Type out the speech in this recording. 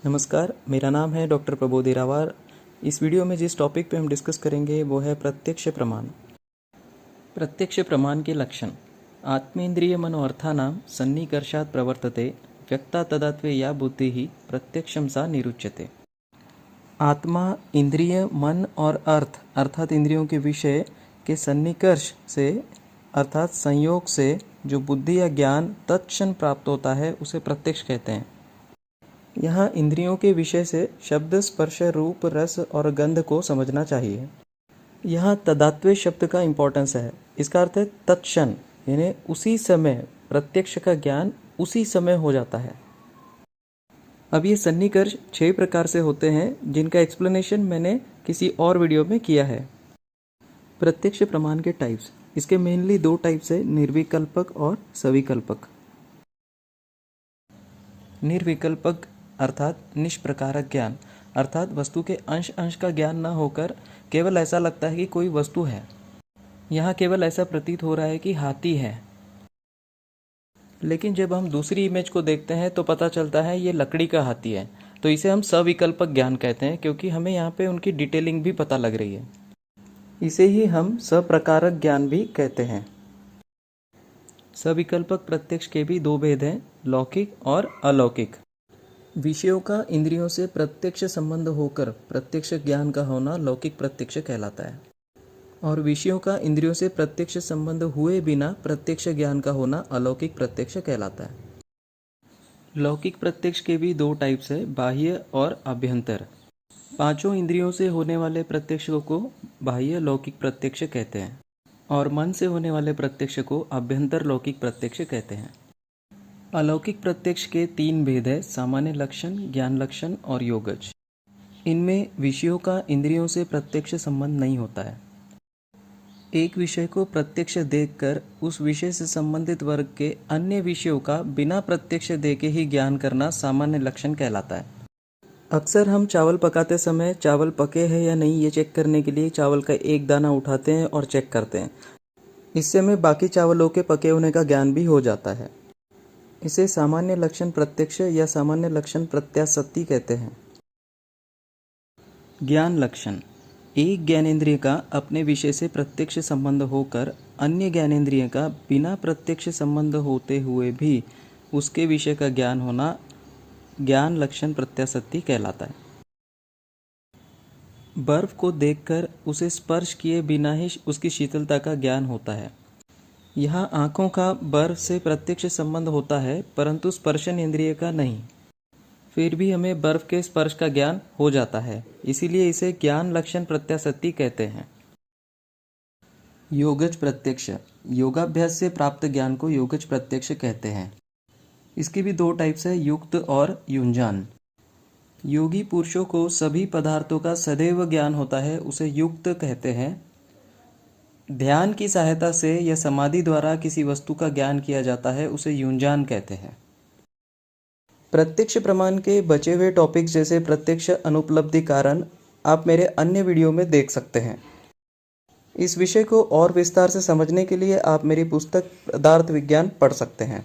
नमस्कार, मेरा नाम है डॉक्टर प्रबोध रावार। इस वीडियो में जिस टॉपिक पे हम डिस्कस करेंगे वो है प्रत्यक्ष प्रमाण। प्रत्यक्ष प्रमाण के लक्षण। आत्मेन्द्रिय मनोअर्थानां सन्निकर्षात् प्रवर्तते, व्यक्ता तदात्वे या बुद्धि ही प्रत्यक्षं सा निरुच्यते। आत्मा, इंद्रिय, मन और अर्थ अर्थात इंद्रियों के विषय के सन्निकर्ष से अर्थात संयोग से जो बुद्धि या ज्ञान तत्क्षण प्राप्त होता है उसे प्रत्यक्ष कहते हैं। यहाँ इंद्रियों के विषय से शब्द, स्पर्श, रूप, रस और गंध को समझना चाहिए। यहाँ तदात्वे शब्द का इम्पोर्टेंस है। इसका अर्थ है तत्क्षण, यानी उसी समय प्रत्यक्ष का ज्ञान उसी समय हो जाता है। अब ये सन्निकर्ष 6 प्रकार से होते हैं, जिनका एक्सप्लेनेशन मैंने किसी और वीडियो में किया है। प्रत्यक्ष प्रमाण के टाइप्स। इसके मेनली 2 टाइप्स है, निर्विकल्पक और सविकल्पक। निर्विकल्पक अर्थात निष्प्रकारक ज्ञान, अर्थात वस्तु के अंश अंश का ज्ञान न होकर केवल ऐसा लगता है कि कोई वस्तु है। यहाँ केवल ऐसा प्रतीत हो रहा है कि हाथी है, लेकिन जब हम दूसरी इमेज को देखते हैं तो पता चलता है ये लकड़ी का हाथी है। तो इसे हम सविकल्पक ज्ञान कहते हैं, क्योंकि हमें यहाँ पे उनकी डिटेलिंग भी पता लग रही है। इसे ही हम सप्रकारक ज्ञान भी कहते हैं। सविकल्पक प्रत्यक्ष के भी 2 भेद हैं, लौकिक और अलौकिक। विषयों का इंद्रियों से प्रत्यक्ष संबंध होकर प्रत्यक्ष ज्ञान का होना लौकिक प्रत्यक्ष कहलाता है, और विषयों का इंद्रियों से प्रत्यक्ष संबंध हुए बिना प्रत्यक्ष ज्ञान का होना अलौकिक प्रत्यक्ष कहलाता है। लौकिक प्रत्यक्ष के भी 2 टाइप्स है, बाह्य और आभ्यंतर। 5 इंद्रियों से होने वाले प्रत्यक्ष को बाह्य लौकिक प्रत्यक्ष कहते हैं, और मन से होने वाले प्रत्यक्ष को आभ्यंतर लौकिक प्रत्यक्ष कहते हैं। अलौकिक प्रत्यक्ष के 3 भेद है, सामान्य लक्षण, ज्ञान लक्षण और योगज। इनमें विषयों का इंद्रियों से प्रत्यक्ष संबंध नहीं होता है। एक विषय को प्रत्यक्ष देखकर उस विषय से संबंधित वर्ग के अन्य विषयों का बिना प्रत्यक्ष देखे ही ज्ञान करना सामान्य लक्षण कहलाता है। अक्सर हम चावल पकाते समय चावल पके हैं या नहीं ये चेक करने के लिए चावल का एक दाना उठाते हैं और चेक करते हैं। इससे हमें बाकी चावलों के पके होने का ज्ञान भी हो जाता है। इसे सामान्य लक्षण प्रत्यक्ष या सामान्य लक्षण प्रत्यासत्ति कहते हैं। ज्ञान लक्षण। एक ज्ञानेंद्रिय का अपने विषय से प्रत्यक्ष संबंध होकर अन्य ज्ञानेंद्रिय का बिना प्रत्यक्ष संबंध होते हुए भी उसके विषय का ज्ञान होना ज्ञान लक्षण प्रत्यासत्ति कहलाता है। बर्फ को देखकर उसे स्पर्श किए बिना ही उसकी शीतलता का ज्ञान होता है। यहाँ आँखों का बर्फ से प्रत्यक्ष संबंध होता है, परंतु स्पर्शन इंद्रिय का नहीं। फिर भी हमें बर्फ के स्पर्श का ज्ञान हो जाता है, इसीलिए इसे ज्ञान लक्षण प्रत्यासत्ति कहते हैं। योगज प्रत्यक्ष। योगाभ्यास से प्राप्त ज्ञान को योगज प्रत्यक्ष कहते हैं। इसकी भी 2 टाइप्स है, युक्त और युंजान। योगी पुरुषों को सभी पदार्थों का सदैव ज्ञान होता है, उसे युक्त कहते हैं। ध्यान की सहायता से या समाधि द्वारा किसी वस्तु का ज्ञान किया जाता है, उसे युंजान कहते हैं। प्रत्यक्ष प्रमाण के बचे हुए टॉपिक्स जैसे प्रत्यक्ष अनुपलब्धि कारण आप मेरे अन्य वीडियो में देख सकते हैं। इस विषय को और विस्तार से समझने के लिए आप मेरी पुस्तक पदार्थ विज्ञान पढ़ सकते हैं।